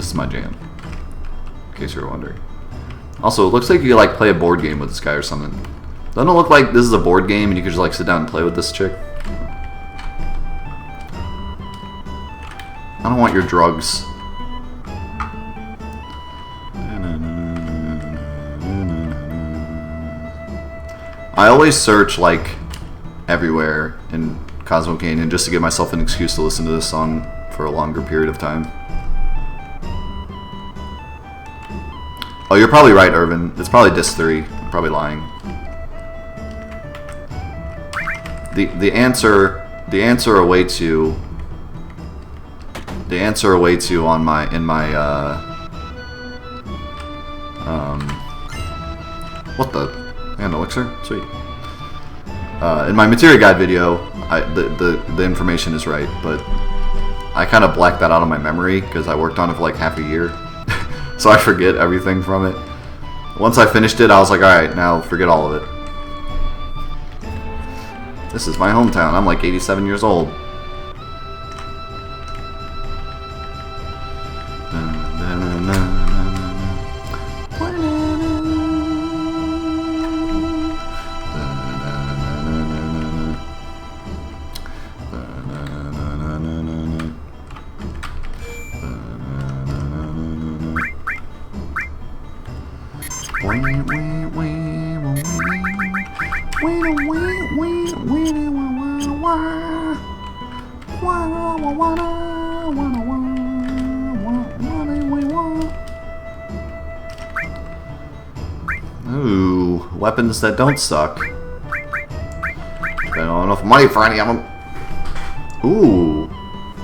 This is my jam. In case you're wondering. Also, it looks like you could like play a board game with this guy or something. Doesn't it look like this is a board game and you could just like sit down and play with this chick? I don't want your drugs. I always search like everywhere in Cosmo Canyon just to give myself an excuse to listen to this song for a longer period of time. Oh, you're probably right, Irvin. It's probably disc 3. I'm probably lying. The answer awaits you. The answer awaits you on my what the and elixir? Sweet. In my materia guide video, the information is right, but I kind of blacked that out of my memory because I worked on it for like half a year, so I forget everything from it. Once I finished it, I was like, all right, now forget all of it. This is my hometown. I'm like 87 years old. Ooh, weapons that don't suck. Spend all enough money for any of them. Ooh,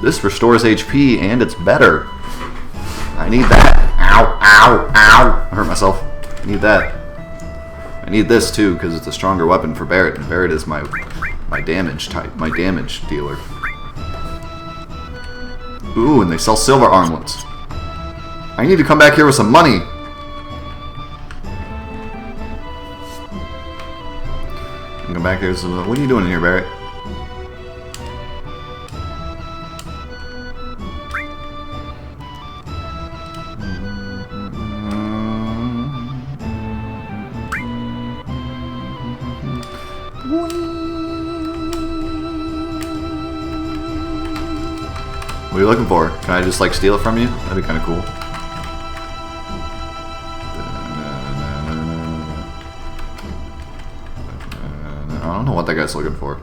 this restores HP and it's better. I need that. Ow, ow, ow. I hurt myself. I need that. I need this too because it's a stronger weapon for Barret, and Barret is my damage type, my damage dealer. Ooh, and they sell silver armlets. I need to come back here with some money. Come back here. So what are you doing in here, Barret? What are you looking for? Can I just like steal it from you? That'd be kind of cool. I don't know what that guy's looking for.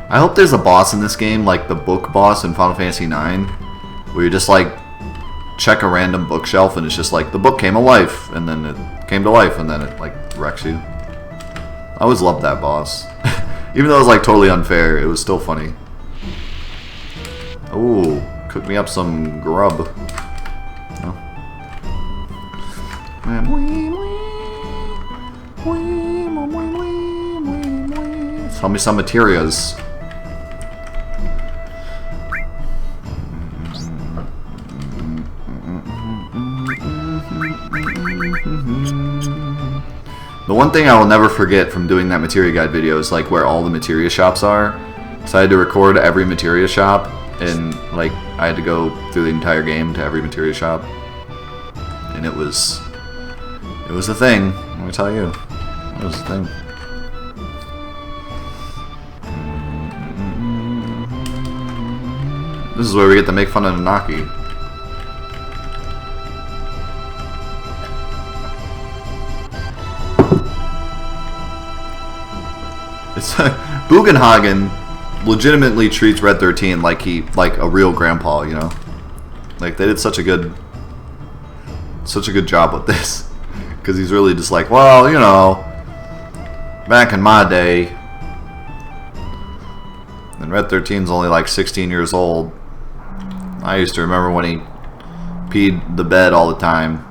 I hope there's a boss in this game, like the book boss in Final Fantasy IX, where you just like check a random bookshelf and it's just like the book came alive, and then it came to life, and then it like wrecks you. I always loved that boss. Even though it was like totally unfair, it was still funny. Ooh, cook me up some grub. No? Tell me some materials. The one thing I will never forget from doing that materia guide video is like where all the materia shops are. So I had to record every materia shop, and like I had to go through the entire game to every materia shop, and it was a thing. Let me tell you, it was a thing. This is where we get to make fun of Nanaki. It's Bugenhagen legitimately treats Red 13 like a real grandpa, you know? Like they did such a good job with this, because he's really just like, well, you know, back in my day, and Red 13's only like 16 years old. I used to remember when he peed the bed all the time.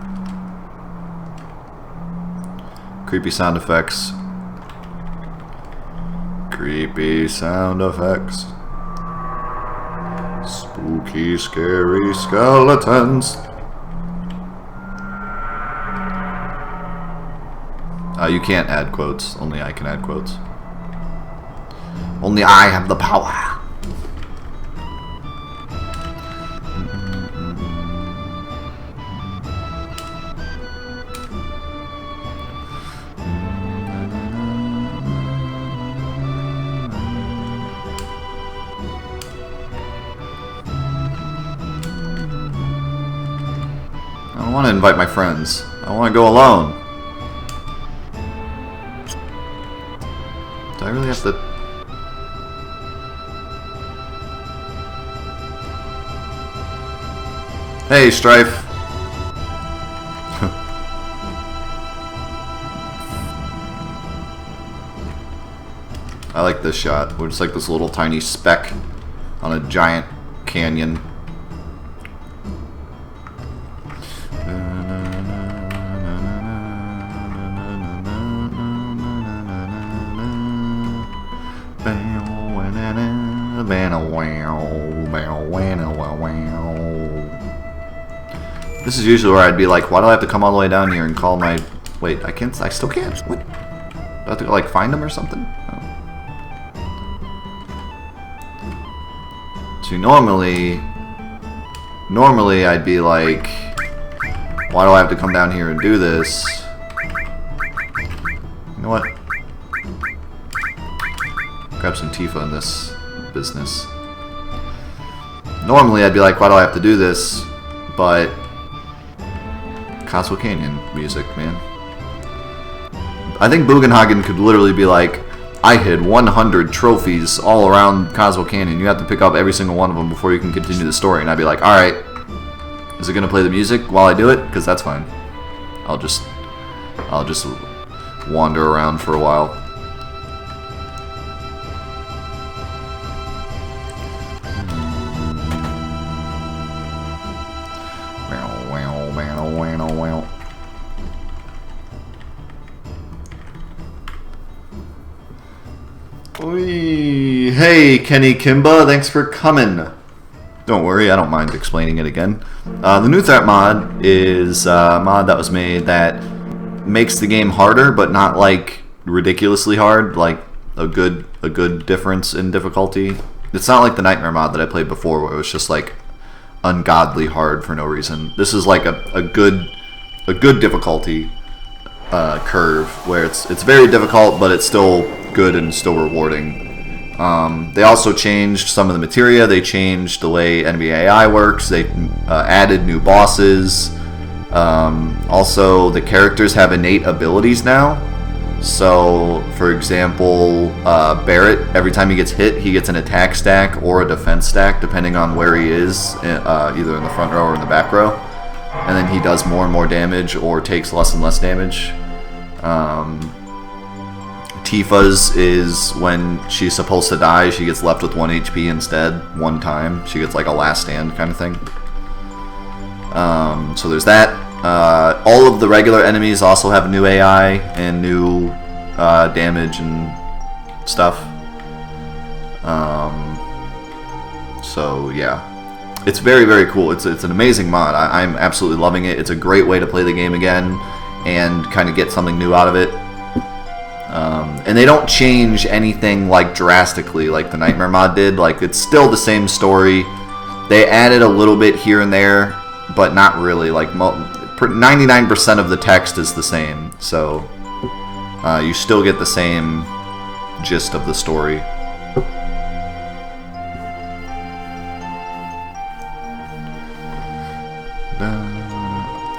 Creepy sound effects. Creepy sound effects. Spooky, scary skeletons. You can't add quotes. Only I can add quotes. Only I have the power. I don't want to invite my friends. I want to go alone. Do I really have to... Hey, Strife. I like this shot. We're just like this little tiny speck on a giant canyon. This is usually where I'd be like, why do I have to come all the way down here and call my... Wait, I can't... I still can't? What? Do I have to go, like, find them or something? Oh. See, normally I'd be like, why do I have to come down here and do this? You know what? Grab some Tifa in this business. Normally I'd be like, why do I have to do this? But Castle Canyon music, man. I think Bugenhagen could literally be like, I hid 100 trophies all around Castle Canyon. You have to pick up every single one of them before you can continue the story. And I'd be like, alright, is it going to play the music while I do it? Because that's fine. I'll just wander around for a while. Hey, Kenny Kimba, thanks for coming. Don't worry, I don't mind explaining it again. The new threat mod is a mod that was made that makes the game harder, but not like ridiculously hard, like a good difference in difficulty. It's not like the Nightmare mod that I played before, where it was just like ungodly hard for no reason. This is like a good difficulty curve where it's very difficult, but it's still good and still rewarding. They also changed some of the materia. They changed the way enemy AI works. They added new bosses. Also, the characters have innate abilities now. So, for example, Barret, every time he gets hit, he gets an attack stack or a defense stack, depending on where he is, either in the front row or in the back row. And then he does more and more damage or takes less and less damage. Tifa's is when she's supposed to die, she gets left with 1 HP instead, one time. She gets like a last stand kind of thing. So there's that. All of the regular enemies also have new AI and new damage and stuff. So yeah, it's very, very cool. It's an amazing mod. I'm absolutely loving it. It's a great way to play the game again and kind of get something new out of it. And they don't change anything like drastically like the Nightmare mod did. Like, it's still the same story. They added a little bit here and there, but not really. Like 99% of the text is the same, so you still get the same gist of the story.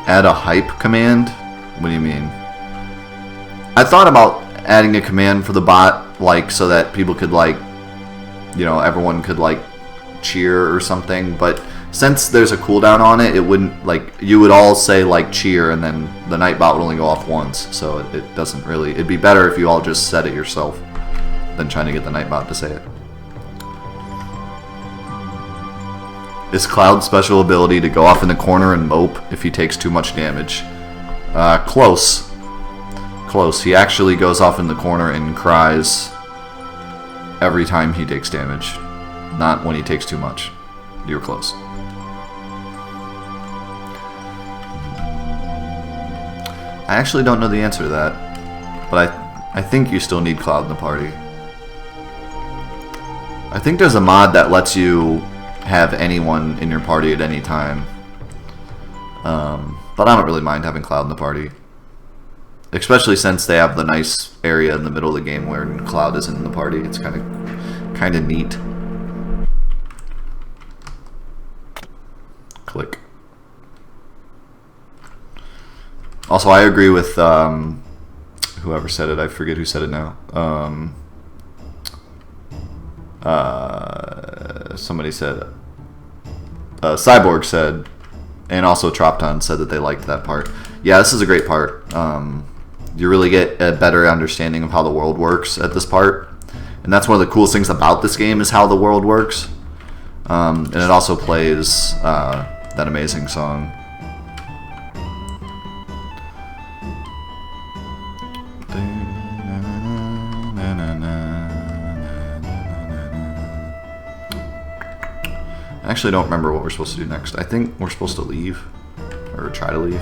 Add a hype command? What do you mean? I thought about adding a command for the bot, like, so that people could, like, you know, everyone could, like, cheer or something, but since there's a cooldown on it, it wouldn't, like, you would all say, like, cheer, and then the Nightbot would only go off once, so it doesn't really, it'd be better if you all just said it yourself than trying to get the Nightbot to say it. Is Cloud's special ability to go off in the corner and mope if he takes too much damage? Close. Close. He actually goes off in the corner and cries every time he takes damage. Not when he takes too much. You're close. I actually don't know the answer to that, but I think you still need Cloud in the party. I think there's a mod that lets you have anyone in your party at any time. But I don't really mind having Cloud in the party. Especially since they have the nice area in the middle of the game where Cloud isn't in the party. It's kind of neat. Click. Also, I agree with whoever said it. I forget who said it now. Somebody said, Cyborg said, and also Tropton said that they liked that part. Yeah, this is a great part. You really get a better understanding of how the world works at this part. And that's one of the coolest things about this game is how the world works. And it also plays that amazing song. I actually don't remember what we're supposed to do next. I think we're supposed to leave. Or try to leave.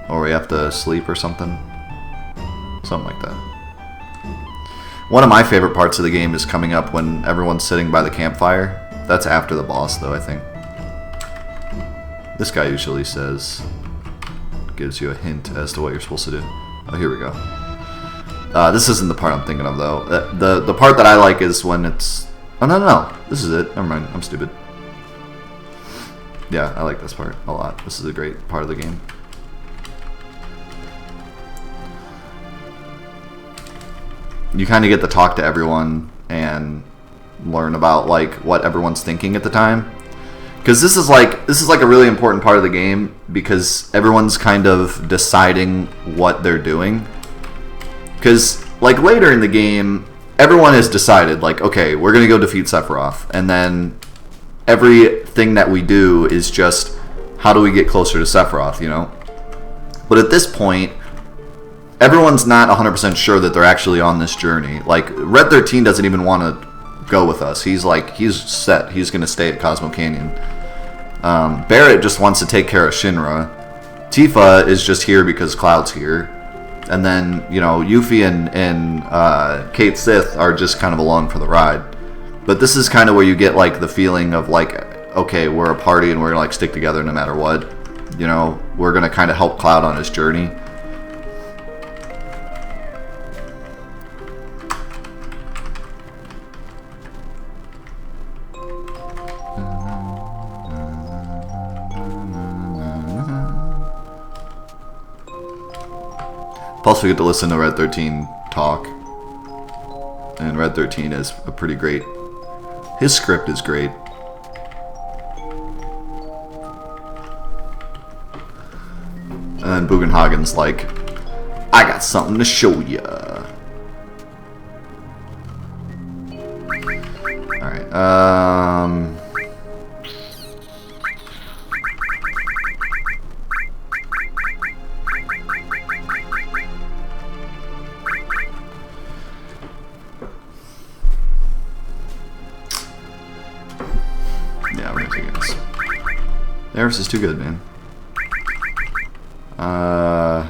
Or we have to sleep or something. Something like that. One of my favorite parts of the game is coming up when everyone's sitting by the campfire. That's after the boss, though, I think. This guy usually says... gives you a hint as to what you're supposed to do. Oh, here we go. This isn't the part I'm thinking of, though. The part that I like is when it's... Oh, no. This is it. Never mind. I'm stupid. Yeah, I like this part a lot. This is a great part of the game. You kind of get to talk to everyone and learn about like what everyone's thinking at the time. Because this is like a really important part of the game because everyone's kind of deciding what they're doing. Because like later in the game, everyone has decided like, okay, we're gonna go defeat Sephiroth, and then everything that we do is just how do we get closer to Sephiroth, you know? But at this point, everyone's not 100% sure that they're actually on this journey. Like Red 13 doesn't even want to go with us. He's set. He's gonna stay at Cosmo Canyon. Barrett just wants to take care of Shinra. Tifa is just here because Cloud's here. And then, you know, Yuffie and Kate Sith are just kind of along for the ride. But this is kind of where you get, like, the feeling of, like, okay, we're a party and we're going to, like, stick together no matter what. You know, we're going to kind of help Cloud on his journey. Plus, we get to listen to Red 13 talk. And Red 13 is a pretty great... His script is great. And then Bugenhagen's like, I got something to show ya. Alright, yeah, we're gonna take this. Eris is too good, man. I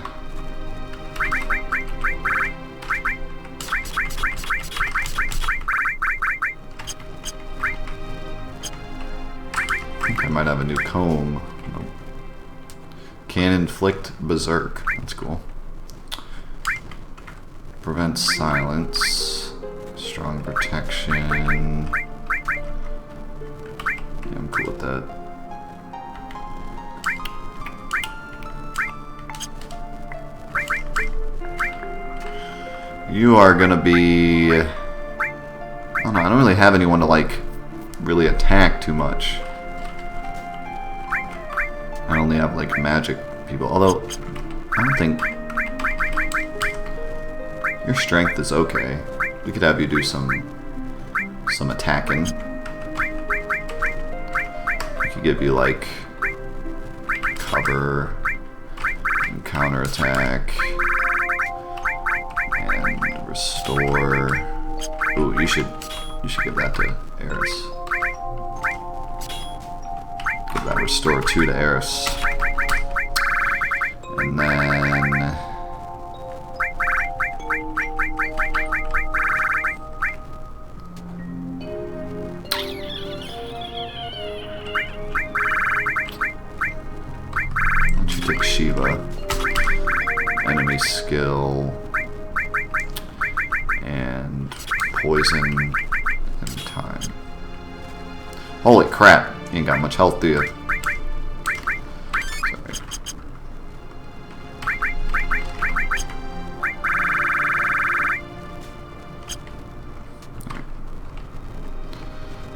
think I might have a new comb. Nope. Can inflict berserk. That's cool. Prevent silence. Strong protection. Yeah, I'm cool with that. You are gonna be... I don't know, I don't really have anyone to, like, really attack too much. I only have, like, magic people. Although, I don't think... Your strength is okay. We could have you do some attacking. We could give you, like, cover and counterattack. And restore. Ooh, you should give that to Eris. Give that restore 2 to Eris. And then Shiva. Enemy skill. And poison and time. Holy crap. You ain't got much health, do you? Sorry.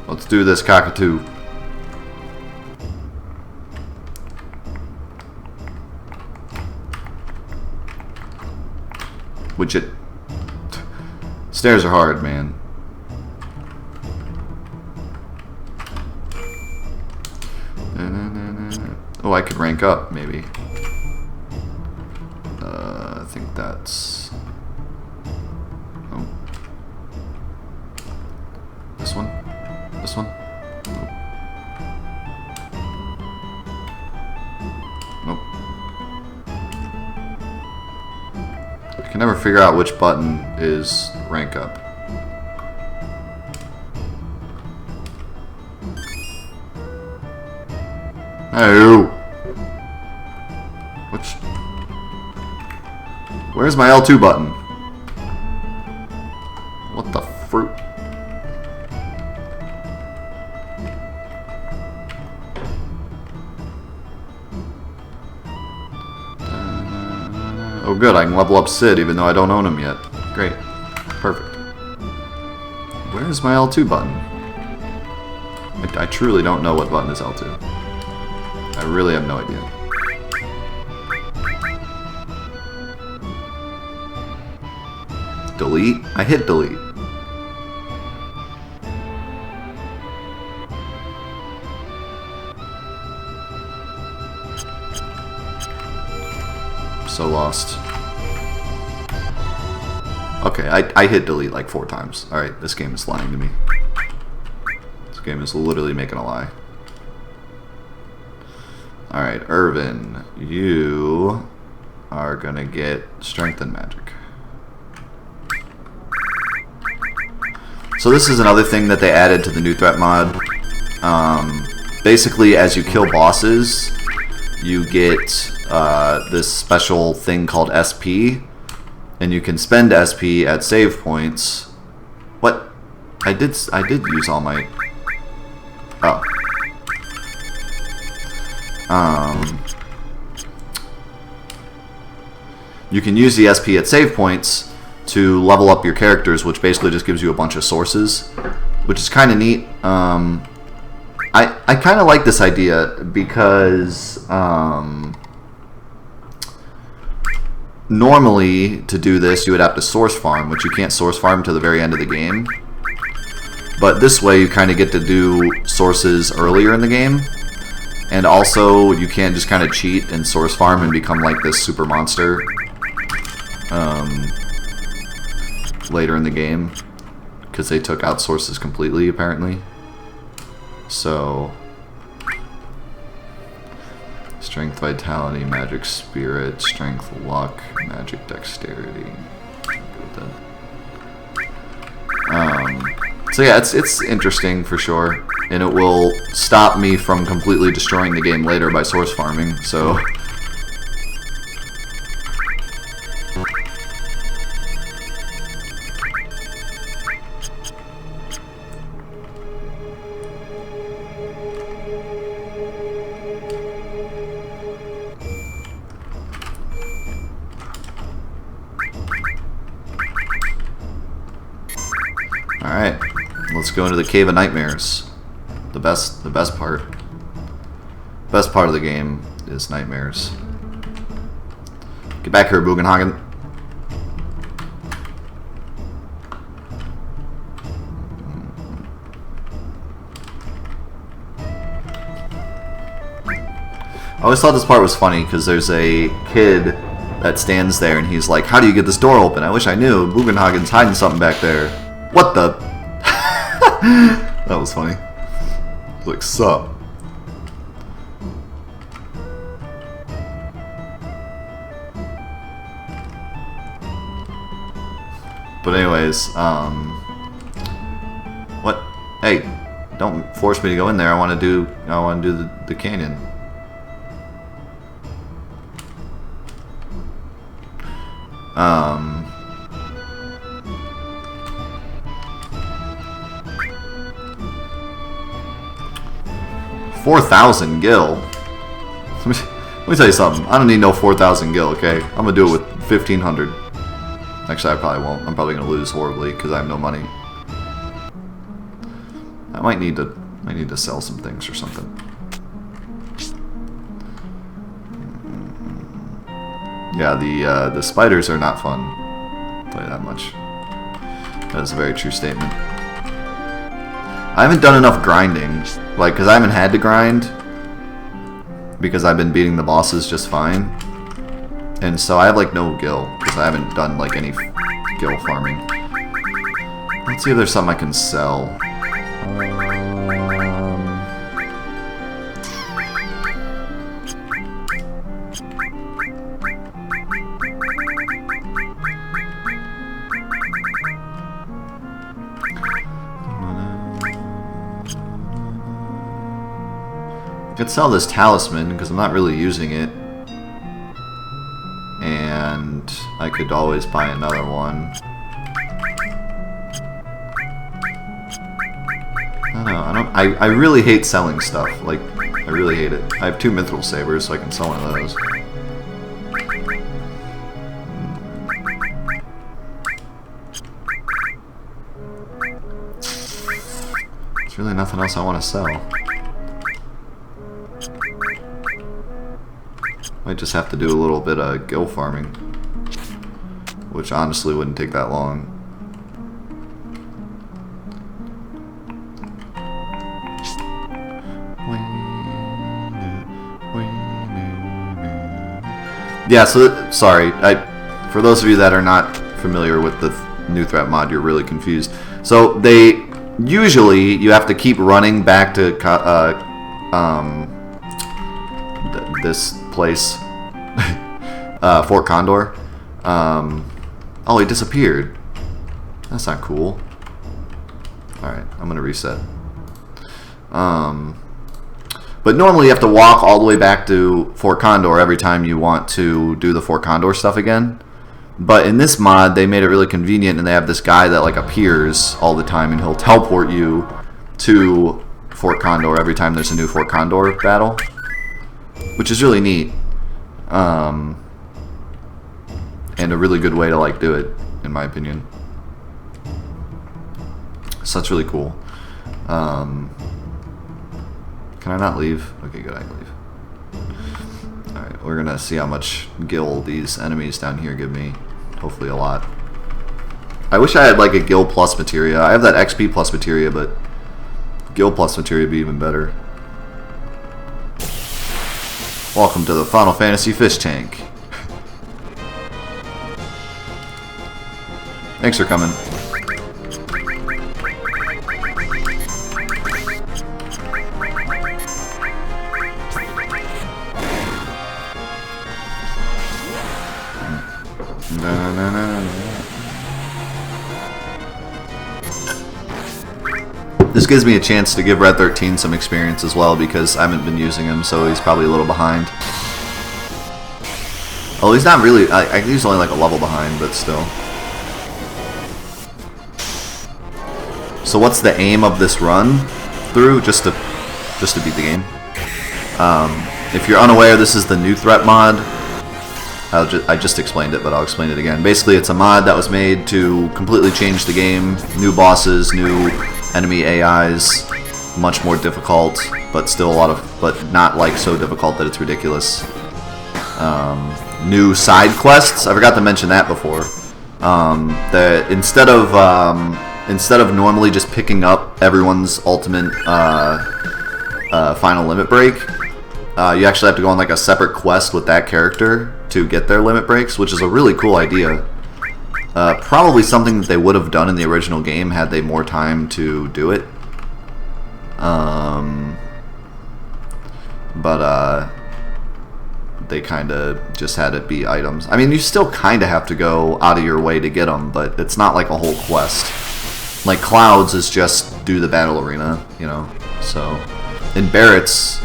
Let's do this, cockatoo. Widget. Stairs are hard, man. Oh, I could rank up, maybe. I think that's... Oh. This one? This one? Nope. Nope. I can never figure out which button is rank up. Oh. Which? Where's my L2 button? What the fruit? Oh good, I can level up Sid even though I don't own him yet. Great. Perfect. Where's my L2 button? I truly don't know what button is L2. I really have no idea. Delete? I hit delete. So lost. Okay, I hit delete like 4 times. Alright, this game is lying to me. This game is literally making a lie. Alright, Irvin, you are gonna get Strength and Magic. So this is another thing that they added to the New Threat mod. Basically, as you kill bosses, you get this special thing called SP, and you can spend SP at save points. What? I did use all my... Oh. You can use the SP at save points to level up your characters, which basically just gives you a bunch of sources, which is kind of neat. I kind of like this idea because normally to do this you would have to source farm, which you can't source farm to the very end of the game. But this way you kind of get to do sources earlier in the game. And also, you can just kind of cheat and source farm and become like this super monster later in the game, because they took out sources completely, apparently. So, strength, vitality, magic, spirit, strength, luck, magic, dexterity. So yeah, it's interesting for sure, and it will stop me from completely destroying the game later by source farming, so... Alright, let's go into the Cave of Nightmares. The best part. Best part of the game is nightmares. Get back here, Bugenhagen. I always thought this part was funny because there's a kid that stands there and he's like, how do you get this door open? I wish I knew. Bugenhagen's hiding something back there. What the? That was funny. Like, sup? But anyways, what? Hey, don't force me to go in there. I want to do the canyon. $4,000 gil. Let me tell you something. I don't need no 4,000 gil, okay? I'm gonna do it with 1,500. Actually, I probably won't. I'm probably gonna lose horribly because I have no money. I might need to sell some things or something. Yeah, the spiders are not fun. I'll tell you that much. That is a very true statement. I haven't done enough grinding, like, because I haven't had to grind, because I've been beating the bosses just fine, and so I have like no gil, because I haven't done like any gil farming. Let's see if there's something I can sell. I could sell this talisman because I'm not really using it, and I could always buy another one. I really hate selling stuff. Like, I really hate it. I have 2 mithril sabers, so I can sell one of those. There's really nothing else I want to sell. Might just have to do a little bit of gil farming, which honestly wouldn't take that long. Yeah, so sorry, for those of you that are not familiar with the new threat mod, you're really confused. So they usually you have to keep running back to this place, Fort Condor. Oh, he disappeared. That's not cool. Alright, I'm gonna reset. But normally you have to walk all the way back to Fort Condor every time you want to do the Fort Condor stuff again. But in this mod, they made it really convenient, and they have this guy that like appears all the time, and he'll teleport you to Fort Condor every time there's a new Fort Condor battle, which is really neat, and a really good way to like do it, in my opinion. So that's really cool. Can I not leave? Okay, good, I can leave. Alright, we're gonna see how much gil these enemies down here give me. Hopefully a lot. I wish I had like a gil plus materia. I have that XP plus materia, but gil plus materia would be even better. Welcome to the Final Fantasy Fish Tank. Thanks for coming. This gives me a chance to give Red 13 some experience as well, because I haven't been using him, so he's probably a little behind. Oh, he's not really. He's only like a level behind, but still. So what's the aim of this run through? Just to beat the game. If you're unaware, this is the new threat mod. I just explained it, but I'll explain it again. Basically, it's a mod that was made to completely change the game. New bosses, new enemy AIs, much more difficult, but still but not like so difficult that it's ridiculous. New side quests. I forgot to mention that before. Instead of normally just picking up everyone's ultimate final limit break, you actually have to go on like a separate quest with that character to get their limit breaks, which is a really cool idea. Probably something that they would have done in the original game had they more time to do it. But they kind of just had it be items. I mean, you still kind of have to go out of your way to get them, but it's not like a whole quest. Like Clouds is just do the battle arena, you know. So in Barrett's,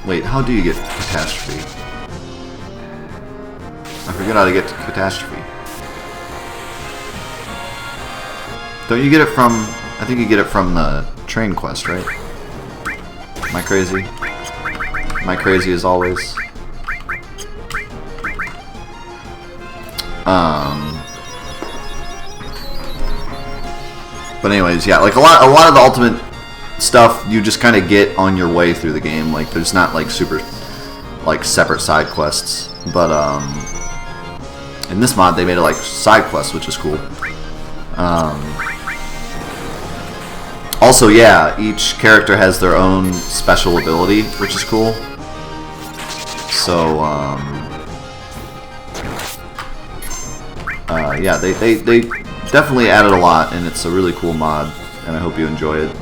Wait, how do you get Catastrophe? I forget how to get to Catastrophe. Don't you get it from... I think you get it from the train quest, right? Am I crazy? Am I crazy as always? But anyways, yeah, like a lot of the ultimate stuff you just kind of get on your way through the game. Like there's not like super like separate side quests, but in this mod they made it like side quests, which is cool. Also, yeah, each character has their own special ability, which is cool. So yeah, they definitely added a lot, and it's a really cool mod, and I hope you enjoy it.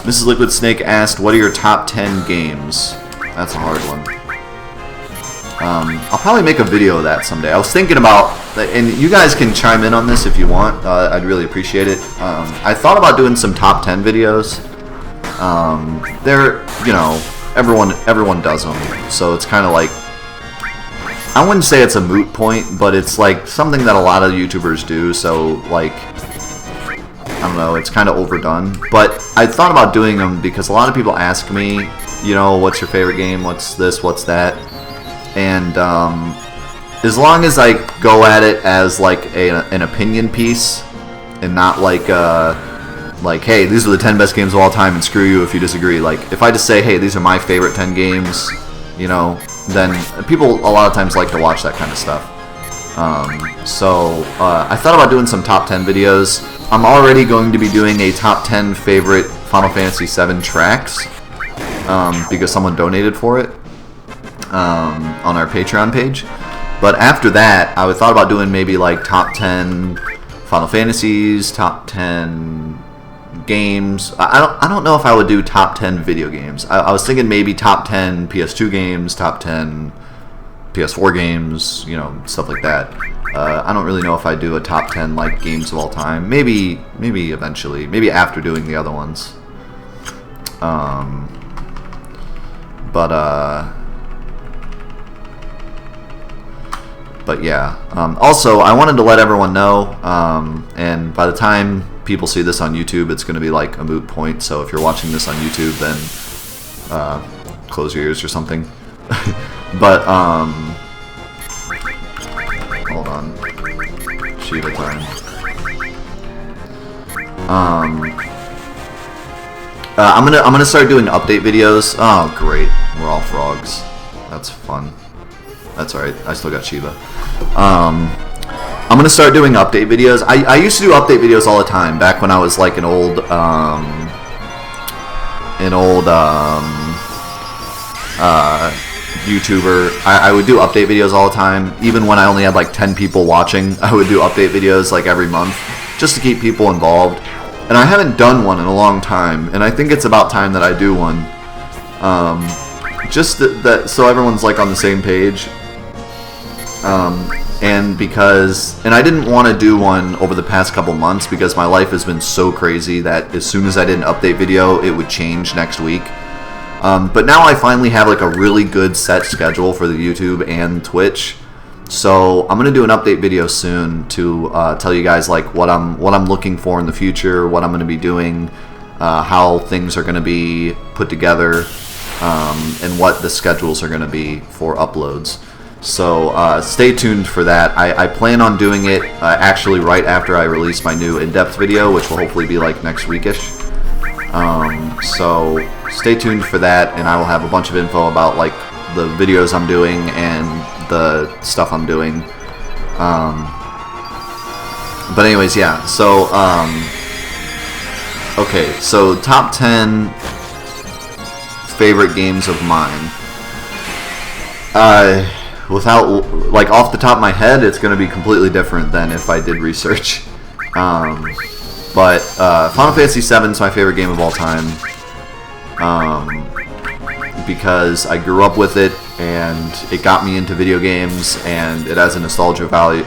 Mrs. Liquid Snake asked, what are your top 10 games? That's a hard one. I'll probably make a video of that someday. I was thinking about, and you guys can chime in on this if you want, I'd really appreciate it. I thought about doing some top 10 videos. They're, you know, everyone does them, so it's kind of like, I wouldn't say it's a moot point, but it's like something that a lot of YouTubers do, so like, I don't know, it's kind of overdone. But I thought about doing them because a lot of people ask me, you know, what's your favorite game, what's this, what's that, and as long as I go at it as like an opinion piece, and not like, hey, these are the 10 best games of all time and screw you if you disagree. Like, if I just say, hey, these are my favorite 10 games, you know, then people a lot of times like to watch that kind of stuff. So I thought about doing some top 10 videos. I'm already going to be doing a top 10 favorite Final Fantasy VII tracks because someone donated for it on our Patreon page. But after that, I thought about doing maybe like top 10 Final Fantasies, top 10 games. I don't know if I would do top 10 video games. I was thinking maybe top 10 PS2 games, top 10 PS4 games, you know, stuff like that. I don't really know if I do a top 10 like games of all time. Maybe eventually. Maybe after doing the other ones. But yeah. Also, I wanted to let everyone know, and by the time people see this on YouTube, it's going to be like a moot point. So if you're watching this on YouTube, then close your ears or something. But hold on, Shiva time. I'm gonna start doing update videos. Oh great, we're all frogs. That's fun. That's alright. I still got Shiva. I'm gonna start doing update videos. I used to do update videos all the time back when I was like an old YouTuber. I would do update videos all the time. Even when I only had like 10 people watching, I would do update videos like every month just to keep people involved. And I haven't done one in a long time, and I think it's about time that I do one. Just that so everyone's like on the same page. And I didn't want to do one over the past couple months because my life has been so crazy that as soon as I did an update video, it would change next week. But now I finally have like a really good set schedule for the YouTube and Twitch. So I'm gonna do an update video soon to tell you guys like what I'm looking for in the future, what I'm gonna be doing, how things are gonna be put together, and what the schedules are gonna be for uploads. So stay tuned for that. I plan on doing it actually right after I release my new in-depth video, which will hopefully be like next weekish. So stay tuned for that, and I will have a bunch of info about like the videos I'm doing and the stuff I'm doing. But anyways, yeah. So okay, so top 10 favorite games of mine. Without, like, off the top of my head, it's going to be completely different than if I did research. But Final Fantasy VII is my favorite game of all time. Because I grew up with it, and it got me into video games, and it has a nostalgic value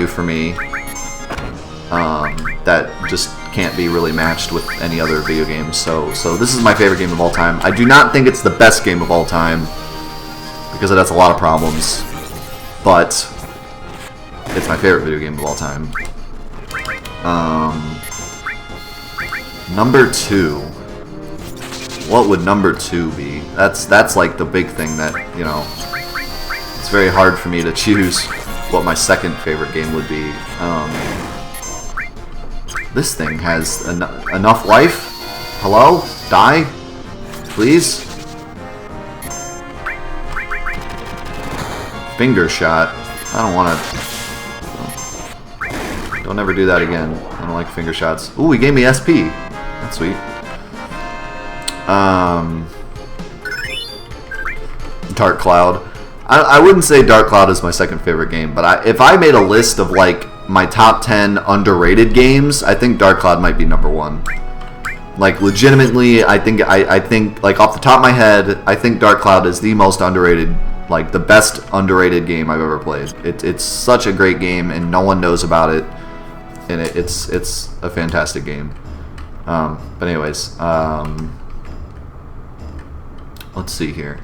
for me. that just can't be really matched with any other video games. So this is my favorite game of all time. I do not think it's the best game of all time because it has a lot of problems, but it's my favorite video game of all time. Number 2. What would number 2 be? That's like the big thing that, you know, it's very hard for me to choose what my second favorite game would be. This thing has enough life? Hello? Die? Please? Finger shot. I don't want to... Don't ever do that again. I don't like finger shots. Ooh, he gave me SP. That's sweet. Dark Cloud. I wouldn't say Dark Cloud is my second favorite game, but if I made a list of like my top 10 underrated games, I think Dark Cloud might be number 1. Like legitimately, I think like off the top of my head, I think Dark Cloud is the most underrated, like the best underrated game I've ever played. It's such a great game and no one knows about it, and it's a fantastic game. But anyways, let's see here.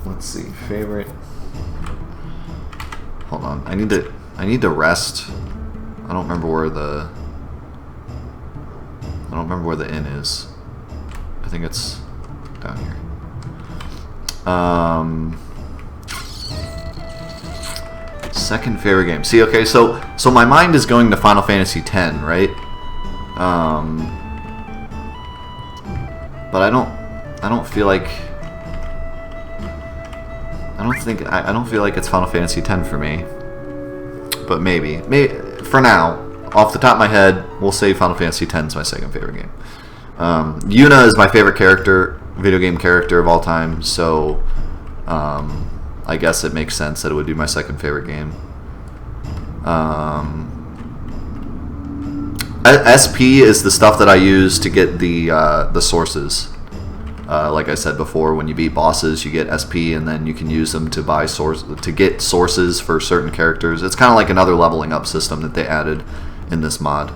Let's see, favorite. Hold on, I need to rest. I don't remember where the inn is. I think it's down here. Second favorite game. See, okay, so my mind is going to Final Fantasy X, right? But I don't feel like I don't feel like it's Final Fantasy X for me. But maybe for now, off the top of my head, we'll say Final Fantasy X is my second favorite game. Yuna is my favorite video game character of all time, so I guess it makes sense that it would be my second favorite game. SP is the stuff that I use to get the sources. Like I said before, when you beat bosses, you get SP, and then you can use them to get sources for certain characters. It's kind of like another leveling up system that they added in this mod.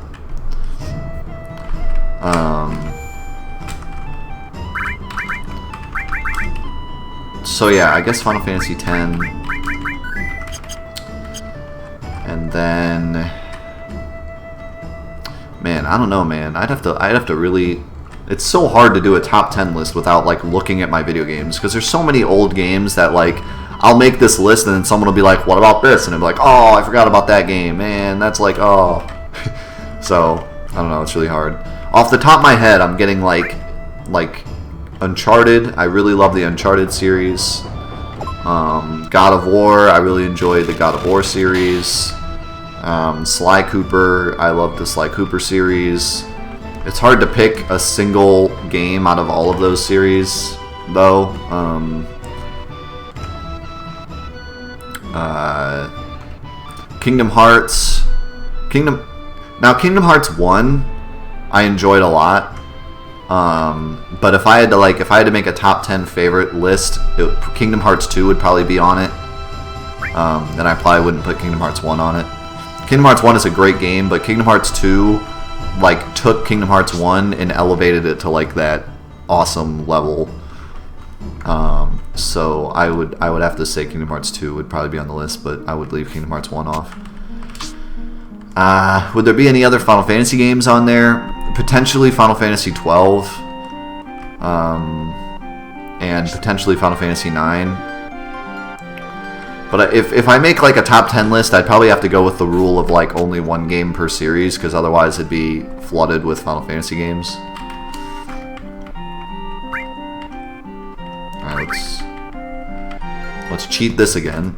So yeah, I guess Final Fantasy X, and then, man, I don't know, man. I'd have to really. It's so hard to do a top 10 list without like looking at my video games, because there's so many old games that like I'll make this list and then someone will be like, what about this? And I'm like, oh, I forgot about that game, man. That's like, oh. So I don't know, it's really hard. Off the top of my head, I'm getting like Uncharted. I really love the Uncharted series. God of War. I really enjoyed the God of War series. Sly Cooper. I love the Sly Cooper series. It's hard to pick a single game out of all of those series, though. Kingdom Hearts. Kingdom Hearts 1, I enjoyed a lot. But if I had to make a top 10 favorite list, Kingdom Hearts 2 would probably be on it. Then I probably wouldn't put Kingdom Hearts 1 on it. Kingdom Hearts 1 is a great game, but Kingdom Hearts 2 like took Kingdom Hearts 1 and elevated it to like that awesome level. So I would have to say Kingdom Hearts 2 would probably be on the list, but I would leave Kingdom Hearts 1 off. Would there be any other Final Fantasy games on there? Potentially Final Fantasy 12, and potentially Final Fantasy 9. But if I make like a top 10 list, I'd probably have to go with the rule of like only one game per series, because otherwise it'd be flooded with Final Fantasy games. Alright, let's cheat this again.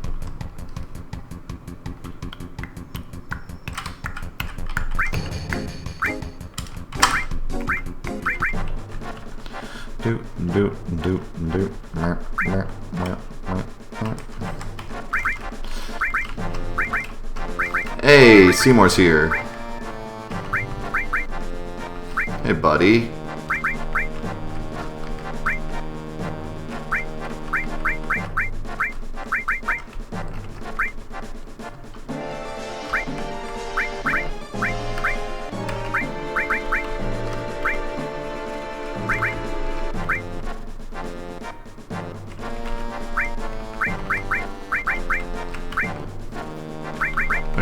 Hey, Seymour's here. Hey, buddy.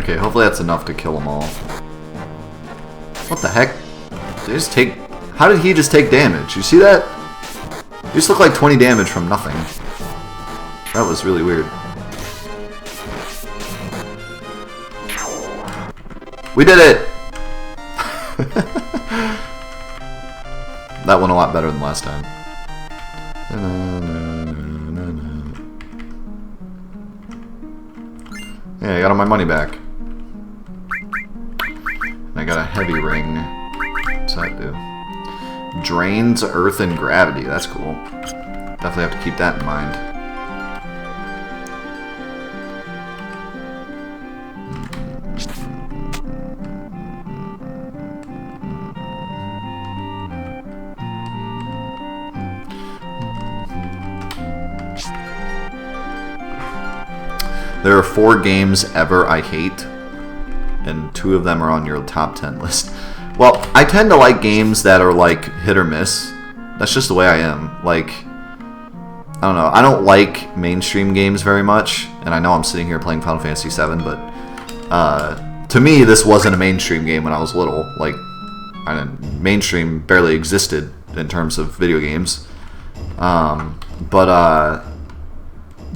Okay, hopefully that's enough to kill them all. What the heck? Did they just take... How did he just take damage? You see that? He just looked like 20 damage from nothing. That was really weird. We did it! That went a lot better than last time. Yeah, I got all my money back. And I got a heavy ring. What's that do? Drains earth and gravity. That's cool. Definitely have to keep that in mind. There are 4 games ever I hate, and 2 of them are on your top 10 list. Well, I tend to like games that are like hit or miss. That's just the way I am. Like, I don't know. I don't like mainstream games very much, and I know I'm sitting here playing Final Fantasy VII, but to me, this wasn't a mainstream game when I was little. Like, mainstream barely existed in terms of video games. But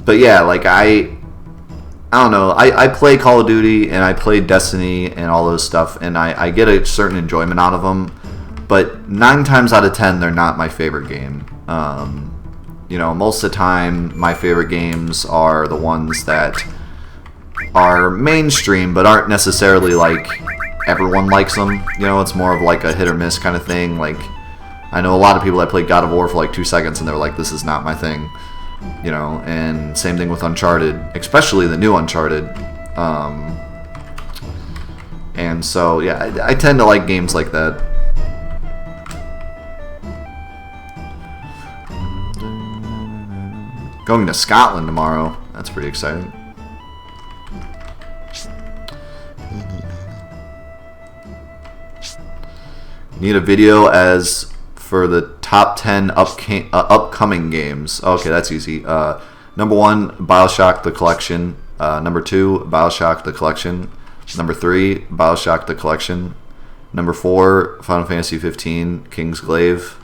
yeah, like I don't know. I play Call of Duty and I play Destiny and all those stuff, and I get a certain enjoyment out of them. But 9 times out of 10, they're not my favorite game. You know, most of the time, my favorite games are the ones that are mainstream, but aren't necessarily like everyone likes them. You know, it's more of like a hit or miss kind of thing. Like, I know a lot of people that played God of War for like 2 seconds and they're like, this is not my thing. You know, and same thing with Uncharted, especially the new Uncharted. And so, yeah, I tend to like games like that. Going to Scotland tomorrow. That's pretty exciting. Need a video as for the top 10 upcoming games. Okay, that's easy. Number 1, BioShock the Collection. Number 2, BioShock the Collection. Number 3, BioShock the Collection. Number 4, Final Fantasy 15, Kingsglaive,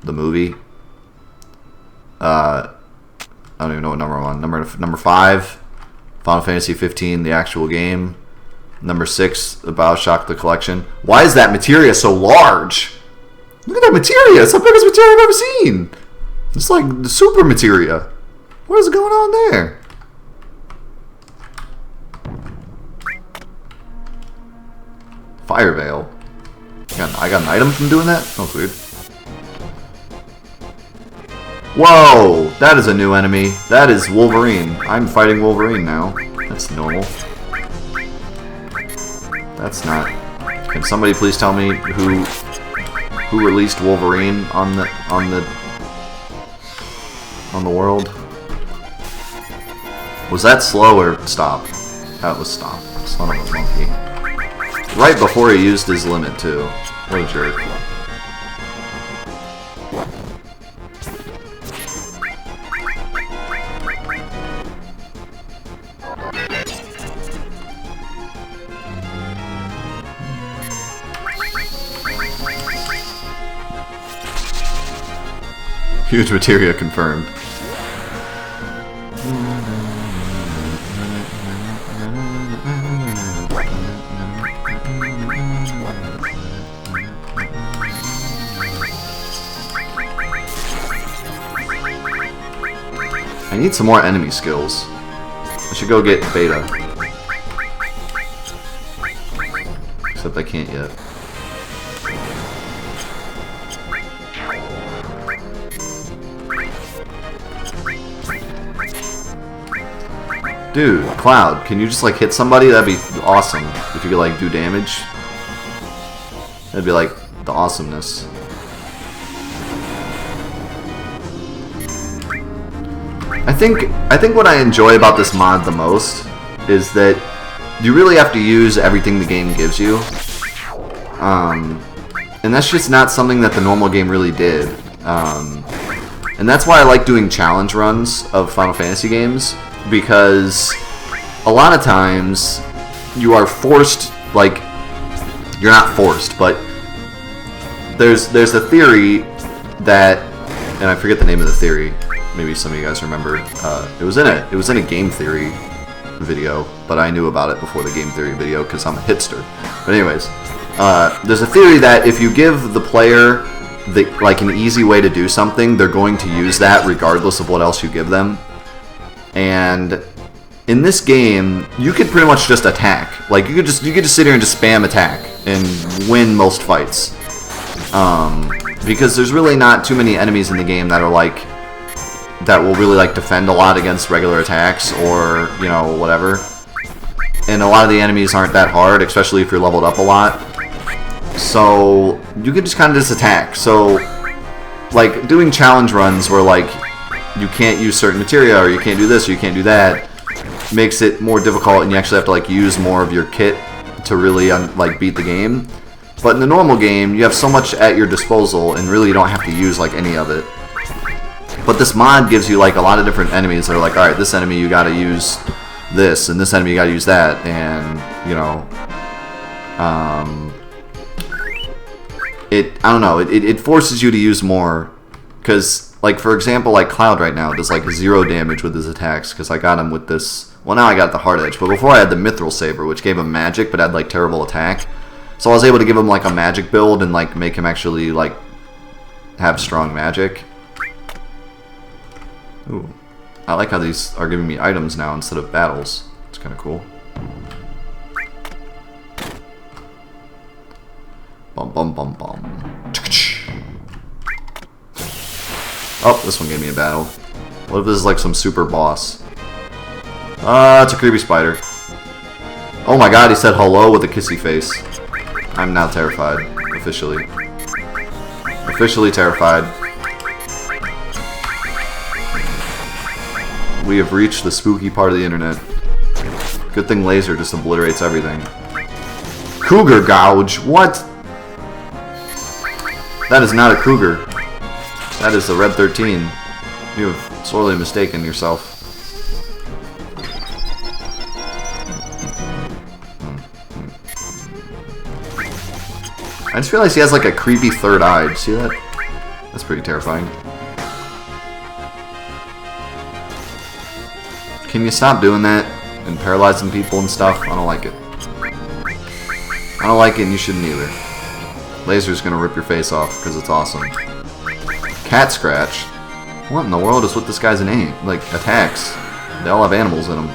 the movie. I don't even know what number 1. Number 5, Final Fantasy 15, the actual game. Number 6, the BioShock the Collection. Why is that materia so large? Look at that materia. It's the biggest materia I've ever seen. It's like the super materia. What is going on there? Fire Veil. I got an item from doing that? Oh, weird. Whoa! That is a new enemy. That is Wolverine. I'm fighting Wolverine now. That's normal. That's not... Can somebody please tell me who released Wolverine on the world? Was that slow or stop? That was stop. Son of a monkey. Right before he used his limit too. What a jerk. Huge materia confirmed. I need some more enemy skills. I should go get Beta. Except I can't yet. Dude, Cloud, can you just like hit somebody? That'd be awesome. If you could like do damage. That'd be like the awesomeness. I think what I enjoy about this mod the most is that you really have to use everything the game gives you. And that's just not something that the normal game really did. And that's why I like doing challenge runs of Final Fantasy games, because a lot of times you are forced, like, you're not forced, but there's a theory that, and I forget the name of the theory. Maybe some of you guys remember. It was in a game theory video, but I knew about it before the game theory video because I'm a hipster. But anyways, there's a theory that if you give the player like an easy way to do something, they're going to use that regardless of what else you give them. And in this game, you could pretty much just attack. Like you could just sit here and just spam attack and win most fights. Because there's really not too many enemies in the game that are like that will really like defend a lot against regular attacks or, you know, whatever. And a lot of the enemies aren't that hard, especially if you're leveled up a lot. So you can just kind of just attack. So like doing challenge runs where like you can't use certain materia or you can't do this or you can't do that makes it more difficult, and you actually have to like use more of your kit to really like beat the game. But in the normal game, you have so much at your disposal, and really you don't have to use like any of it. But this mod gives you like a lot of different enemies that are like, all right, this enemy you gotta use this, and this enemy you gotta use that, and you know, I don't know, it forces you to use more, because like for example, like Cloud right now does like 0 damage with his attacks because I got him with this. Well, now I got the Hard Edge, but before I had the Mithril Saber, which gave him magic but had like terrible attack. So I was able to give him like a magic build and like make him actually like have strong magic. Ooh, I like how these are giving me items now instead of battles. It's kind of cool. Bum bum bum bum. Oh, this one gave me a battle. What if this is like some super boss? It's a creepy spider. Oh my god, he said hello with a kissy face. I'm now terrified. Officially. Officially terrified. We have reached the spooky part of the internet. Good thing laser just obliterates everything. Cougar gouge? What? That is not a cougar. That is the Red 13. You have sorely mistaken yourself. I just realized he has like a creepy third eye. Did you see that? That's pretty terrifying. Can you stop doing that and paralyzing people and stuff? I don't like it. I don't like it, and you shouldn't either. Laser's gonna rip your face off because it's awesome. Cat Scratch? What in the world is with this guy's name? Like, attacks. They all have animals in them.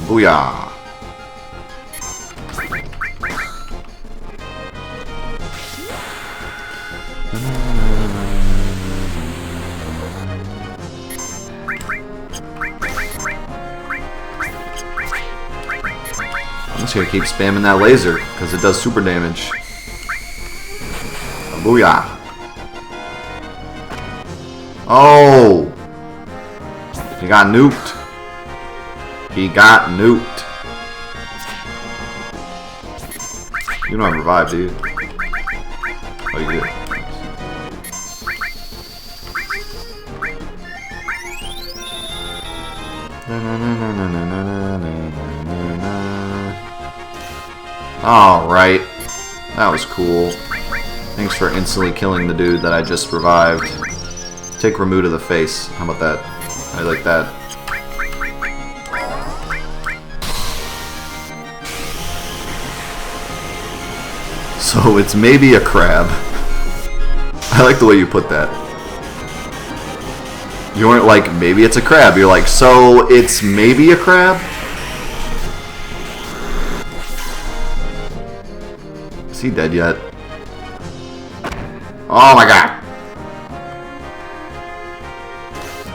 Booyah! I'm just gonna keep spamming that laser because it does super damage. Booyah! Oh! He got nuked. He got nuked. You don't revive, dude. Oh, you did. Alright. That was cool. Thanks for instantly killing the dude that I just revived. Take Ramuh to the face. How about that? I like that. So it's maybe a crab. I like the way you put that. You weren't like, maybe it's a crab. You're like, so it's maybe a crab? Is he dead yet? Oh my god!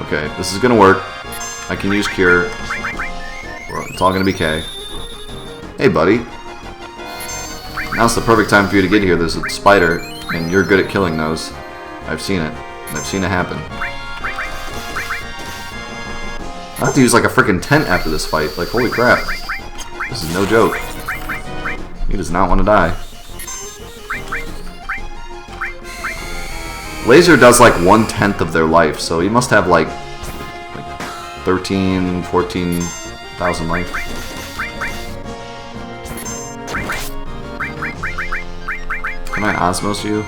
Okay, this is gonna work. I can use Cure. It's all gonna be K. Hey, buddy. Now's the perfect time for you to get here. There's a spider, and you're good at killing those. I've seen it. I've seen it happen. I have to use like a freaking tent after this fight. Like, holy crap. This is no joke. He does not want to die. Laser does like 1/10 of their life, so he must have like 13, 14,000 life. Can I Osmos you?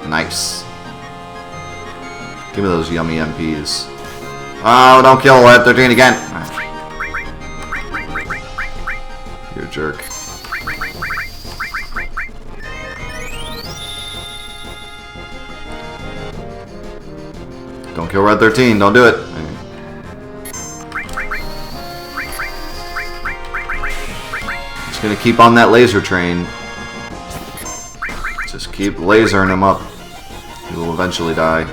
Nice. Give me those yummy MPs. Oh, don't kill Red 13 again! You're a jerk. Don't kill Red 13, don't do it. Just gonna keep on that laser train. Just keep lasering him up. He will eventually die.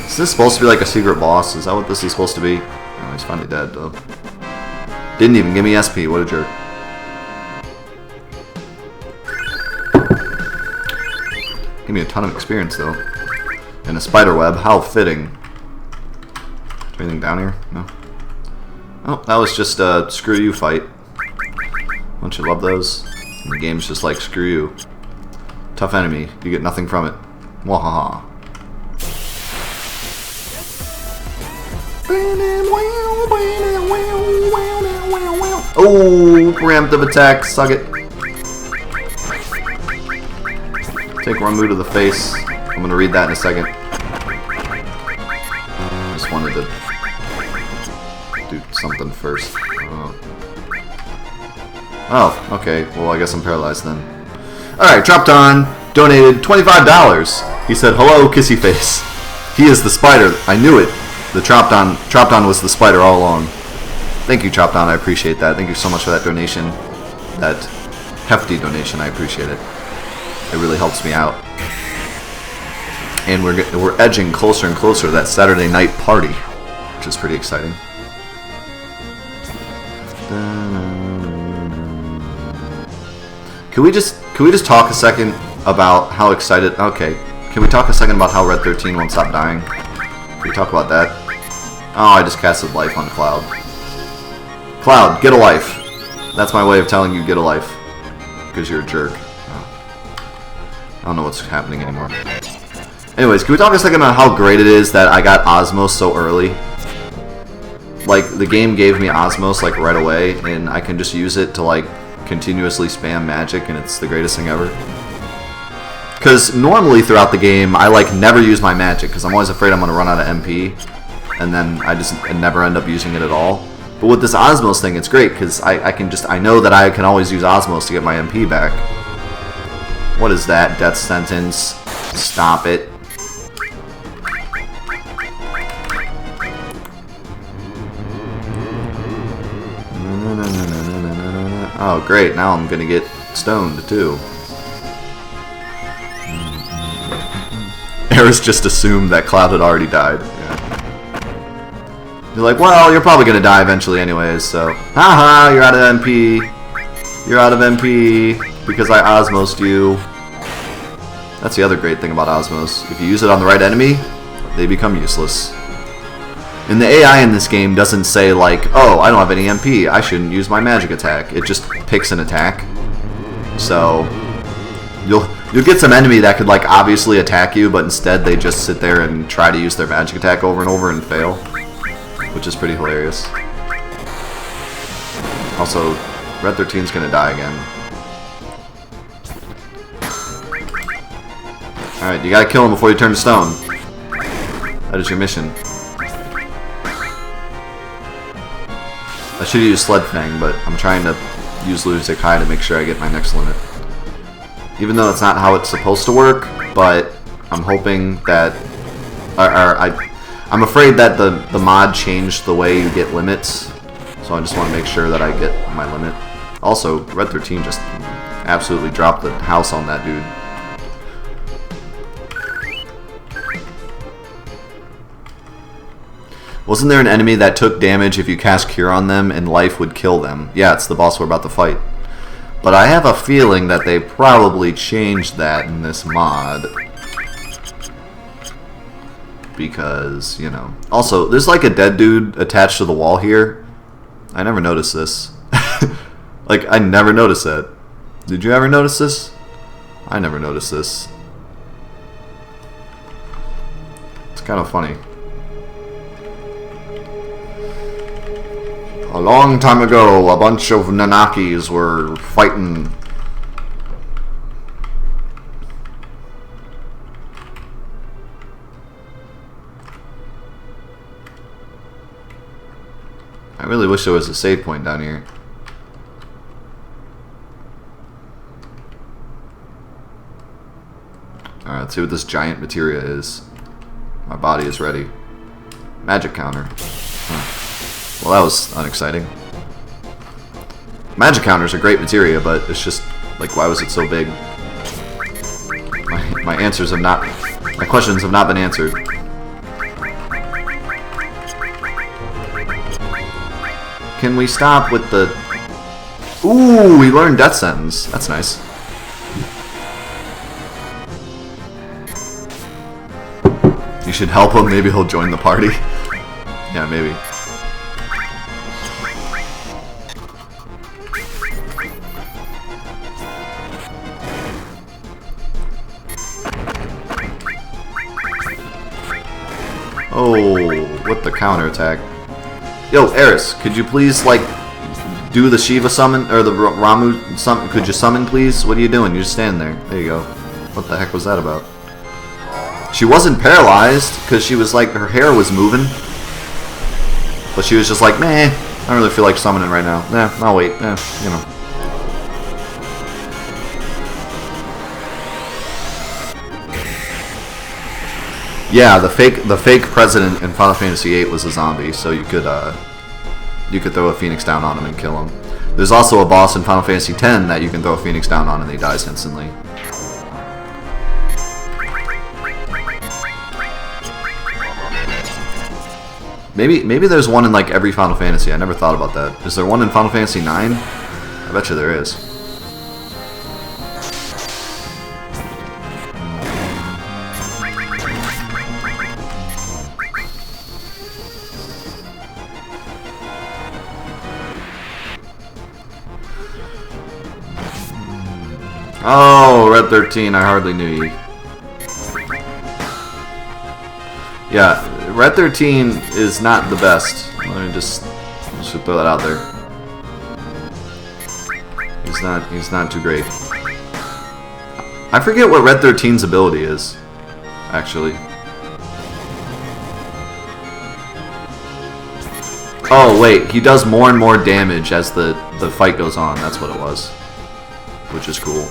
Is this supposed to be like a secret boss? Is that what this is supposed to be? Oh, he's finally dead though. Didn't even give me SP, what a jerk. Give me a ton of experience though. And a spider web, how fitting. Is there anything down here? No. Oh, that was just a screw you fight. Don't you love those? And the game's just like, screw you. Tough enemy, you get nothing from it. Wahaha. Oh, preemptive attack, suck it. Take Ramu to the face. I'm gonna read that in a second. Just wanted to do something first. Oh, okay. Well, I guess I'm paralyzed then. Alright, Tropton donated $25. He said, hello, kissy face. He is the spider. I knew it. The Tropton was the spider all along. Thank you, Tropton. I appreciate that. Thank you so much for that donation. That hefty donation. I appreciate it. It really helps me out. And we're edging closer and closer to that Saturday night party, which is pretty exciting. Can we just talk a second about how excited? Okay, can we talk a second about how Red 13 won't stop dying? Can we talk about that? Oh, I just casted life on Cloud. Cloud, get a life. That's my way of telling you get a life, because you're a jerk. I don't know what's happening anymore. Anyways, can we talk a second about how great it is that I got Osmos so early? Like, the game gave me Osmos, like, right away, and I can just use it to, like, continuously spam magic, and it's the greatest thing ever. Because normally throughout the game, I, like, never use my magic, because I'm always afraid I'm going to run out of MP, and then I never end up using it at all. But with this Osmos thing, it's great, because I know that I can always use Osmos to get my MP back. What is that? Death sentence. Stop it. Oh, great. Now I'm gonna get stoned, too. Eris just assumed that Cloud had already died. Yeah. You're like, well, you're probably gonna die eventually anyways, so... Haha, you're out of MP. You're out of MP because I Osmosed you. That's the other great thing about Osmos. If you use it on the right enemy, they become useless. And the AI in this game doesn't say like, oh, I don't have any MP, I shouldn't use my magic attack. It just picks an attack. So you'll get some enemy that could like obviously attack you, but instead they just sit there and try to use their magic attack over and over and fail, which is pretty hilarious. Also, Red 13's gonna die again. Alright, you gotta kill him before you turn to stone. That is your mission. I should use Sled Fang, but I'm trying to use Lunatic High to make sure I get my next limit. Even though it's not how it's supposed to work, but I'm hoping that... I'm afraid that the mod changed the way you get limits, so I just want to make sure that I get my limit. Also, Red 13 just absolutely dropped the house on that dude. Wasn't there an enemy that took damage if you cast Cure on them and life would kill them? Yeah, it's the boss we're about to fight. But I have a feeling that they probably changed that in this mod. Because, you know. Also, there's like a dead dude attached to the wall here. I never noticed this. Like, I never noticed that. Did you ever notice this? I never noticed this. kind of funny. A long time ago, a bunch of Nanakis were fighting. I really wish there was a save point down here. Alright, let's see what this giant materia is. My body is ready. Magic counter. Huh. Well, that was unexciting. Magic counter's a great materia, but it's just, like, why was it so big? My answers have not... My questions have not been answered. Can we stop with the... Ooh, we learned Death Sentence. That's nice. You should help him. Maybe he'll join the party. Yeah, maybe. Oh, what the counterattack. Yo, Eris, could you please, like, do the Shiva summon, or the Ramuh summon? Could you summon, please? What are you doing? You're just standing there. There you go. What the heck was that about? She wasn't paralyzed, because she was like, her hair was moving. But she was just like, meh, I don't really feel like summoning right now. Nah, I'll wait. You know. Yeah, the fake president in Final Fantasy VIII was a zombie, so you could throw a Phoenix down on him and kill him. There's also a boss in Final Fantasy X that you can throw a Phoenix down on and he dies instantly. Maybe there's one in like every Final Fantasy. I never thought about that. Is there one in Final Fantasy IX? I bet you there is. Oh, Red 13, I hardly knew you. Yeah, Red 13 is not the best. Let me just throw that out there. He's not too great. I forget what Red 13's ability is, actually. Oh wait, he does more and more damage as the fight goes on. That's what it was, which is cool.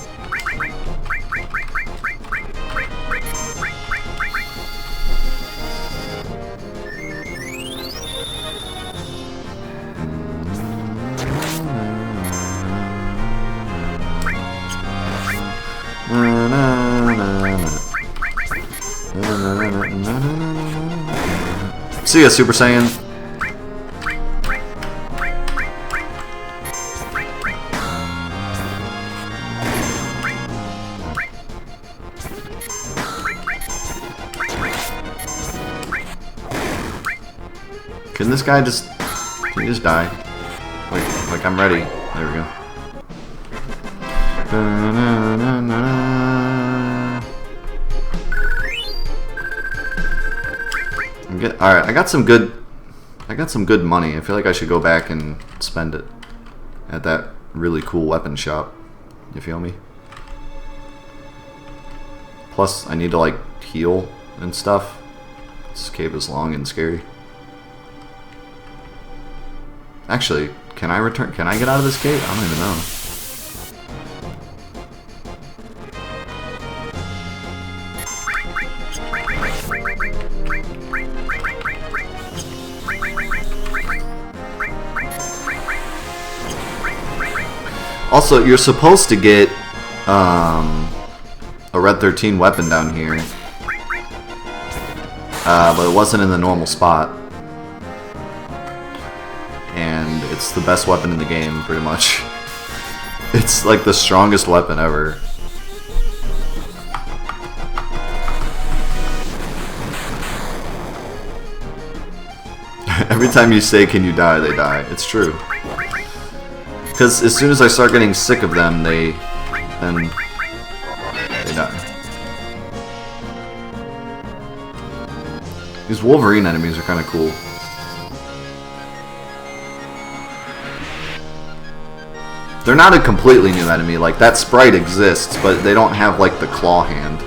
See ya, Super Saiyan. Can this guy just... Can he just die? Like I'm ready. There we go. Alright, I got some good money. I feel like I should go back and spend it at that really cool weapon shop. You feel me? Plus, I need to like heal and stuff. This cave is long and scary. Actually, can I return? Can I get out of this cave? I don't even know. Also, you're supposed to get a Red 13 weapon down here, but it wasn't in the normal spot. And it's the best weapon in the game, pretty much. It's like the strongest weapon ever. Every time you say, "Can you die?" they die. It's true. Because as soon as I start getting sick of them, they die. These Wolverine enemies are kind of cool. They're not a completely new enemy. Like, that sprite exists, but they don't have, like, the claw hand.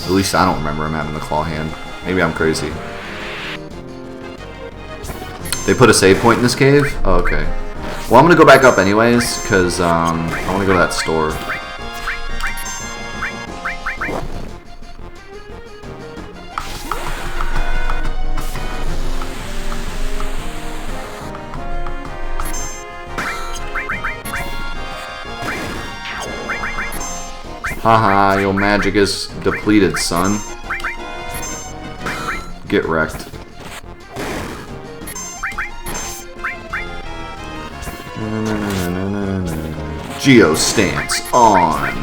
At least I don't remember him having the claw hand. Maybe I'm crazy. They put a save point in this cave? Oh, okay. Well, I'm gonna go back up anyways, because I want to go to that store. Haha, your magic is depleted, son. Get wrecked. Geo stance on.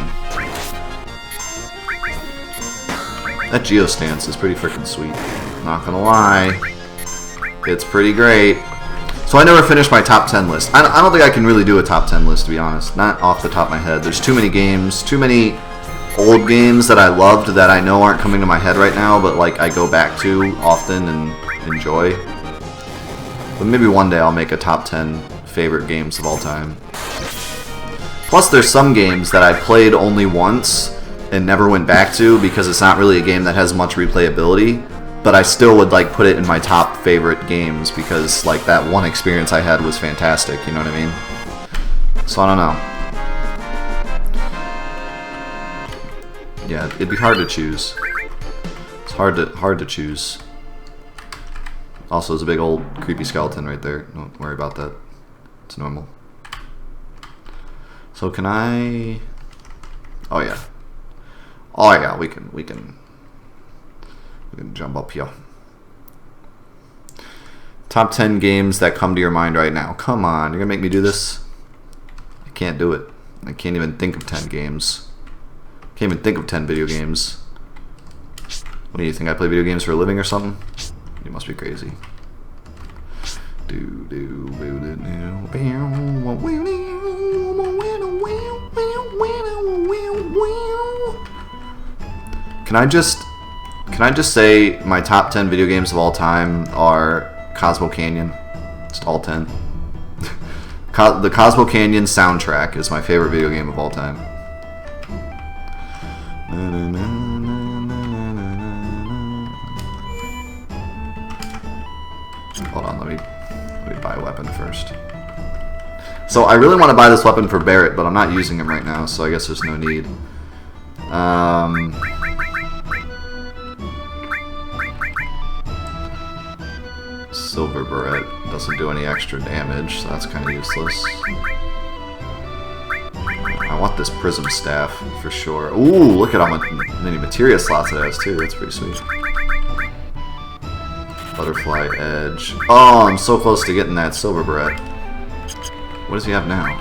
That Geo stance is pretty freaking sweet. Not gonna lie. It's pretty great. So I never finished my top 10 list. I don't think I can really do a top 10 list, to be honest. Not off the top of my head. There's too many games, too many old games that I loved that I know aren't coming to my head right now, but like I go back to often and enjoy. But maybe one day I'll make a top 10 favorite games of all time. Plus there's some games that I played only once and never went back to because it's not really a game that has much replayability, but I still would like put it in my top favorite games because like that one experience I had was fantastic, you know what I mean? So I don't know. Yeah, it'd be hard to choose. It's hard to choose. Also, there's a big old creepy skeleton right there. Don't worry about that. It's normal. So can I? Oh yeah. Oh yeah, we can jump up here. Top 10 games that come to your mind right now. Come on, you're gonna make me do this? I can't do it. I can't even think of 10 games. Can't even think of 10 video games. What do you think? I play video games for a living or something? You must be crazy. Can I just say my top 10 video games of all time are Cosmo Canyon? Just all 10. The Cosmo Canyon soundtrack is my favorite video game of all time. Hold on, let me buy a weapon first. So I really want to buy this weapon for Barret, but I'm not using him right now, so I guess there's no need. Silver Barret doesn't do any extra damage, so that's kind of useless. I want this prism staff for sure. Ooh, look at how many materia slots it has too. That's pretty sweet. Butterfly edge. Oh, I'm so close to getting that silver barret. What does he have now?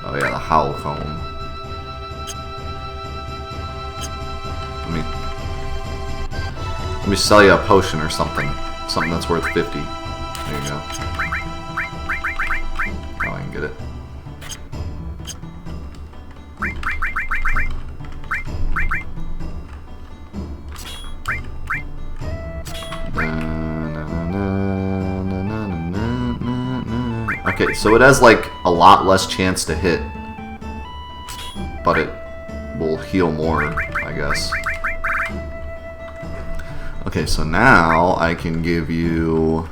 Oh yeah, the howl comb. Let me sell you a potion or something. Something that's worth 50. There you go. Oh, I can get it. Okay, so it has like a lot less chance to hit, but it will heal more, I guess. Okay, so now I can give you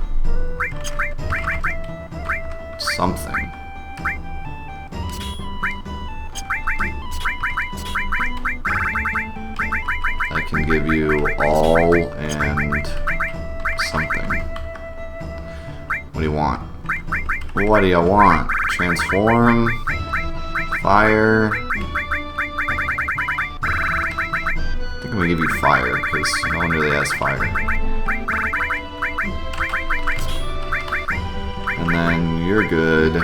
something. I can give you all and something. What do you want? What do you want? Transform? Fire? I think I'm gonna give you fire, because no one really has fire. And then you're good.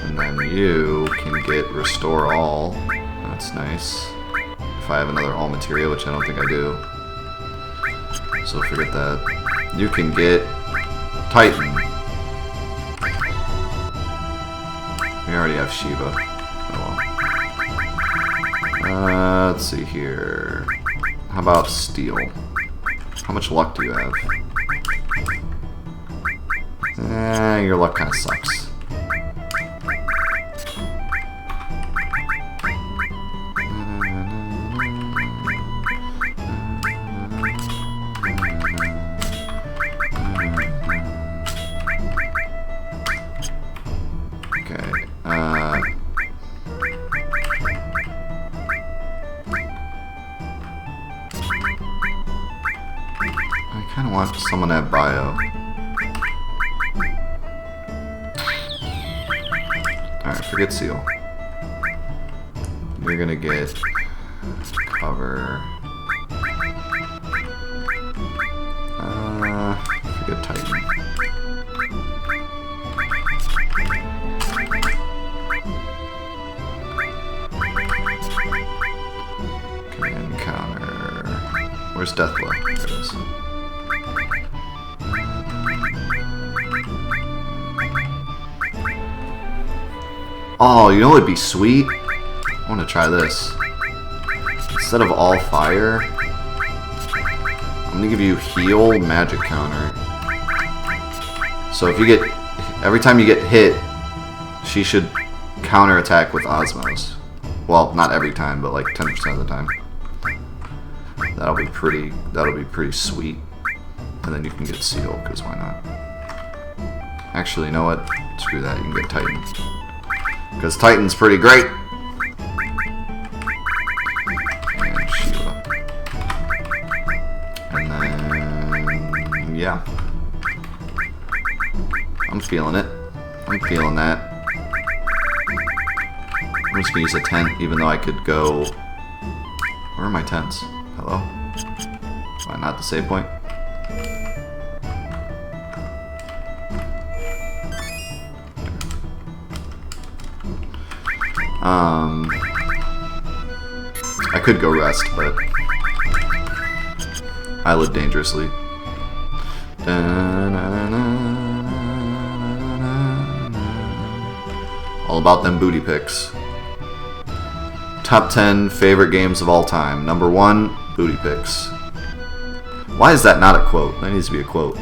And then you can get restore all. That's nice. If I have another all materia, which I don't think I do. So forget that. You can get Titan. We already have Shiva. Oh well. Let's see here. How about Steel? How much luck do you have? Your luck kind of sucks. I kind of want someone to have bio. Alright, forget Seal. You're gonna get cover. Forget Titan. Okay, encounter. Where's Deathblow? There it is. Oh, you know what would be sweet? I want to try this. Instead of all fire, I'm going to give you heal magic counter. So if you get, every time you get hit, she should counter attack with Osmos. Well, not every time, but like 10% of the time. That'll be pretty sweet. And then you can get Seal, because why not? Actually, you know what? Screw that, you can get Titan. Because Titan's pretty great. And Shiva. And then, yeah. I'm feeling it. I'm feeling that. I'm just going to use a tent, even though I could go... Where are my tents? Hello? Why not the save point? I could go rest, but I live dangerously. All about them booty pics. Top 10 favorite games of all time. Number 1, booty pics. Why is that not a quote? That needs to be a quote.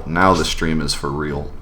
Now the stream is for real.